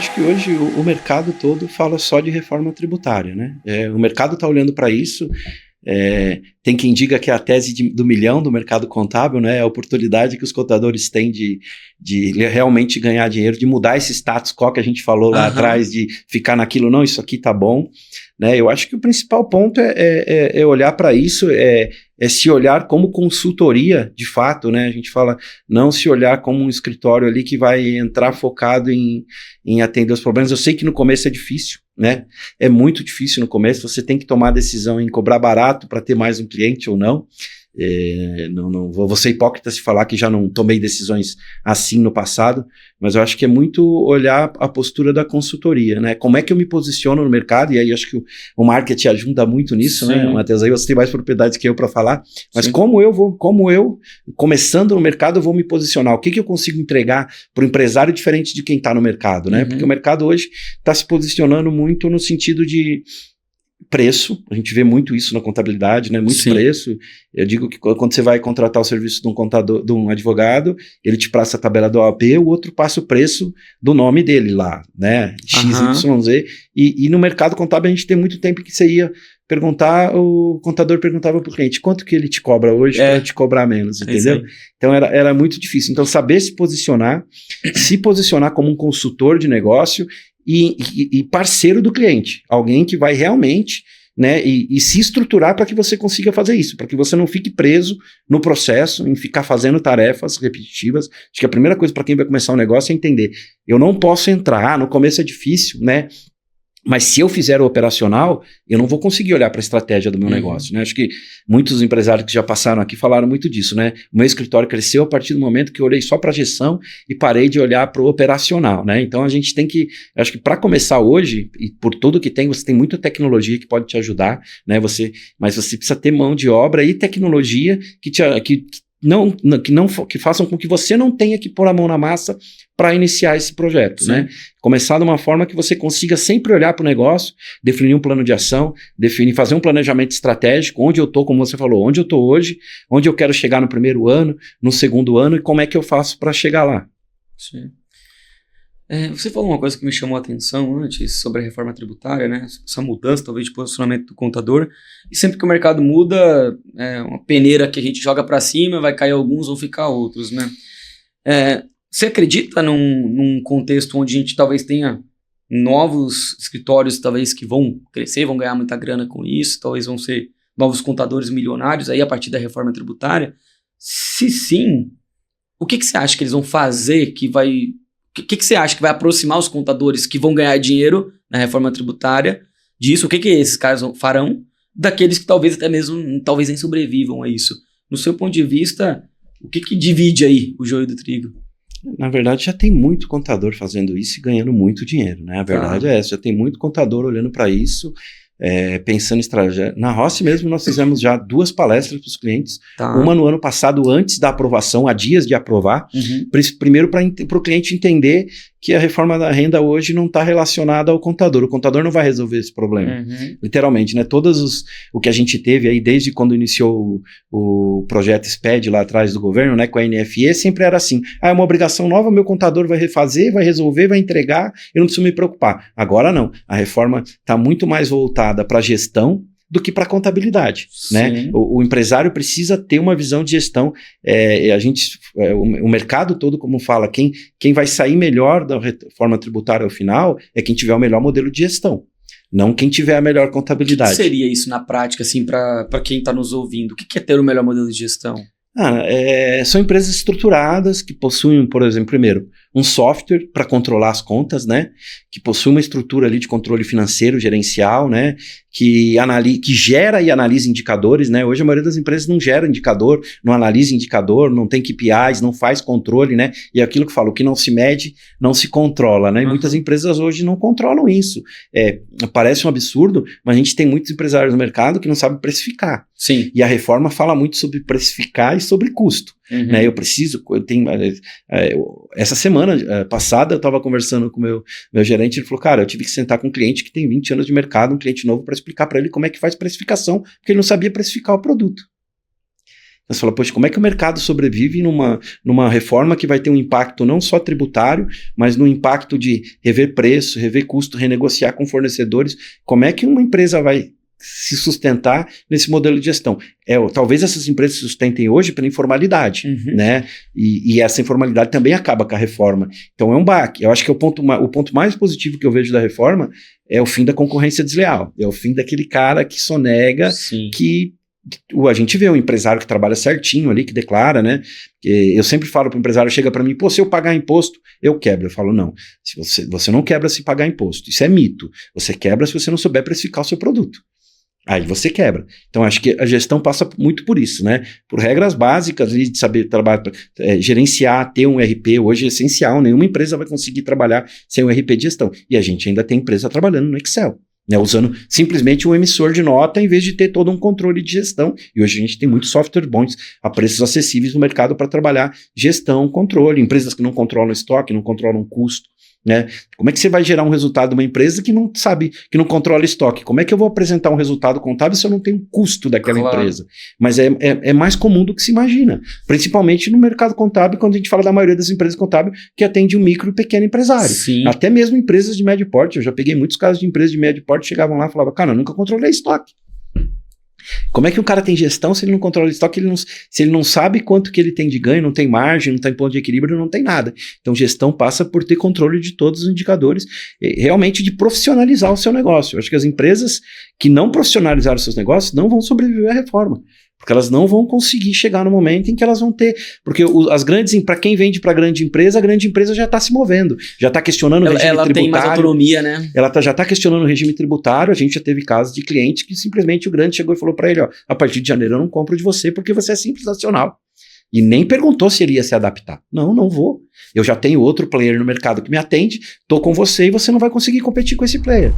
acho que hoje o mercado todo fala só de reforma tributária, né? O mercado está olhando para isso. Tem quem diga que é a tese do milhão do mercado contábil, né? A oportunidade que os contadores têm de realmente ganhar dinheiro, de mudar esse status quo que a gente falou lá atrás, de ficar naquilo, não, isso aqui tá bom, né? Eu acho que o principal ponto é olhar para isso, é se olhar como consultoria de fato, né? A gente fala, não se olhar como um escritório ali que vai entrar focado em atender os problemas. Eu sei que no começo é difícil, né? É muito difícil no começo, você tem que tomar a decisão em cobrar barato para ter mais um cliente ou não. Não vou ser hipócrita se falar que já não tomei decisões assim no passado, mas eu acho que é muito olhar a postura da consultoria, né? Como é que eu me posiciono no mercado, e aí acho que o marketing ajuda muito nisso, sim, né, Matheus? Aí você tem mais propriedade que eu para falar, mas sim, como eu, começando no mercado, eu vou me posicionar, o que eu consigo entregar para o empresário diferente de quem está no mercado, né? Porque o mercado hoje está se posicionando muito no sentido de preço, a gente vê muito isso na contabilidade, né? Muito sim, preço. Eu digo que quando você vai contratar o serviço de um contador, de um advogado, ele te passa a tabela do OAB, o outro passa o preço do nome dele lá, né? XYZ. E no mercado contábil a gente tem muito tempo que você ia perguntar, o contador perguntava para o cliente, quanto que ele te cobra hoje para te cobrar menos, entendeu? Então era muito difícil. Então saber se posicionar como um consultor de negócio e parceiro do cliente, alguém que vai realmente, né, e se estruturar para que você consiga fazer isso, para que você não fique preso no processo, em ficar fazendo tarefas repetitivas. Acho que a primeira coisa para quem vai começar um negócio é entender, eu não posso entrar, no começo é difícil, né, mas se eu fizer o operacional, eu não vou conseguir olhar para a estratégia do meu negócio, né? Acho que muitos empresários que já passaram aqui falaram muito disso, né? O meu escritório cresceu a partir do momento que eu olhei só para a gestão e parei de olhar para o operacional, né? Então a gente tem que, acho que para começar hoje, e por tudo que tem, você tem muita tecnologia que pode te ajudar, né? Mas você precisa ter mão de obra e tecnologia que façam com que você não tenha que pôr a mão na massa para iniciar esse projeto, né? Começar de uma forma que você consiga sempre olhar para o negócio, definir um plano de ação, fazer um planejamento estratégico, onde eu estou, como você falou, onde eu estou hoje, onde eu quero chegar no primeiro ano, no segundo ano e como é que eu faço para chegar lá. Sim. Você falou uma coisa que me chamou a atenção antes sobre a reforma tributária, né? Essa mudança, talvez, de posicionamento do contador. E sempre que o mercado muda, uma peneira que a gente joga para cima, vai cair alguns, vão ficar outros, né? Você acredita num contexto onde a gente talvez tenha novos escritórios, talvez, que vão crescer, vão ganhar muita grana com isso, talvez vão ser novos contadores milionários aí a partir da reforma tributária? Se sim, o que você acha que eles vão fazer que vai... O que você acha que vai aproximar os contadores que vão ganhar dinheiro na reforma tributária disso? O que esses caras farão daqueles que talvez até mesmo, talvez nem sobrevivam a isso? No seu ponto de vista, o que divide aí o joio do trigo? Na verdade, já tem muito contador fazendo isso e ganhando muito dinheiro, né? A verdade é essa, já tem muito contador olhando para isso, pensando em estratégia. Na Rossi mesmo, nós fizemos já 2 palestras para os clientes, uma no ano passado, antes da aprovação, há dias de aprovar, primeiro para o cliente entender que a reforma da renda hoje não está relacionada ao contador. O contador não vai resolver esse problema, literalmente, né? O que a gente teve aí desde quando iniciou o projeto SPED lá atrás do governo, né, com a NFE, sempre era assim, é uma obrigação nova, meu contador vai refazer, vai resolver, vai entregar, eu não preciso me preocupar. Agora não, a reforma está muito mais voltada para a gestão do que para a contabilidade, né? O empresário precisa ter uma visão de gestão. O mercado todo, como fala, quem vai sair melhor da reforma tributária ao final é quem tiver o melhor modelo de gestão, não quem tiver a melhor contabilidade. O que seria isso na prática, assim, para quem está nos ouvindo? O que é ter o melhor modelo de gestão? São empresas estruturadas que possuem, por exemplo, primeiro, um software para controlar as contas, né? Que possui uma estrutura ali de controle financeiro, gerencial, né? Que gera e analisa indicadores, né? Hoje a maioria das empresas não gera indicador, não analisa indicador, não tem KPIs, não faz controle, né? E é aquilo que eu falo, o que não se mede, não se controla, né? E muitas empresas hoje não controlam isso. Parece um absurdo, mas a gente tem muitos empresários no mercado que não sabem precificar. Sim. E a reforma fala muito sobre precificar e sobre custo. Né? Essa semana passada eu estava conversando com o meu gerente, ele falou, cara, eu tive que sentar com um cliente que tem 20 anos de mercado, um cliente novo, para explicar para ele como é que faz precificação, porque ele não sabia precificar o produto. Você fala, poxa, como é que o mercado sobrevive numa reforma que vai ter um impacto não só tributário, mas no impacto de rever preço, rever custo, renegociar com fornecedores? Como é que uma empresa vai se sustentar nesse modelo de gestão? Talvez essas empresas se sustentem hoje pela informalidade, né? E essa informalidade também acaba com a reforma. Então é um baque. Eu acho que o ponto mais positivo que eu vejo da reforma é o fim da concorrência desleal. É o fim daquele cara que sonega, que a gente vê um empresário que trabalha certinho ali, que declara, né? Eu sempre falo para o empresário, chega para mim, pô, se eu pagar imposto, eu quebro. Eu falo, não, se você não quebra se pagar imposto. Isso é mito. Você quebra se você não souber precificar o seu produto. Aí você quebra. Então, acho que a gestão passa muito por isso, né? Por regras básicas de saber trabalhar, gerenciar, ter um RP, hoje é essencial. Nenhuma empresa vai conseguir trabalhar sem um RP de gestão. E a gente ainda tem empresa trabalhando no Excel, né? Usando simplesmente um emissor de nota em vez de ter todo um controle de gestão. E hoje a gente tem muitos software bons a preços acessíveis no mercado para trabalhar gestão, controle. Empresas que não controlam estoque, não controlam custo, né? Como é que você vai gerar um resultado de uma empresa que não sabe, que não controla estoque? Como é que eu vou apresentar um resultado contábil se eu não tenho custo daquela empresa? Mas é mais comum do que se imagina, principalmente no mercado contábil, quando a gente fala da maioria das empresas contábeis que atende um micro e pequeno empresário. Sim. Até mesmo empresas de médio porte. Eu já peguei muitos casos de empresas de médio porte, chegavam lá e falavam, cara, eu nunca controlei estoque. Como é que um cara tem gestão se ele não controla o estoque, se ele não sabe quanto que ele tem de ganho, não tem margem, não tem ponto de equilíbrio, não tem nada. Então gestão passa por ter controle de todos os indicadores, realmente de profissionalizar o seu negócio. Eu acho que as empresas que não profissionalizaram os seus negócios não vão sobreviver à reforma, porque elas não vão conseguir chegar no momento em que elas vão ter, porque para quem vende para a grande empresa já está se movendo, já está questionando o regime tributário. Ela tem mais autonomia, né? Ela já está questionando o regime tributário. A gente já teve casos de clientes que simplesmente o grande chegou e falou para ele, ó, a partir de janeiro eu não compro de você porque você é simples nacional. E nem perguntou se ele ia se adaptar. Não vou. Eu já tenho outro player no mercado que me atende, estou com você e você não vai conseguir competir com esse player.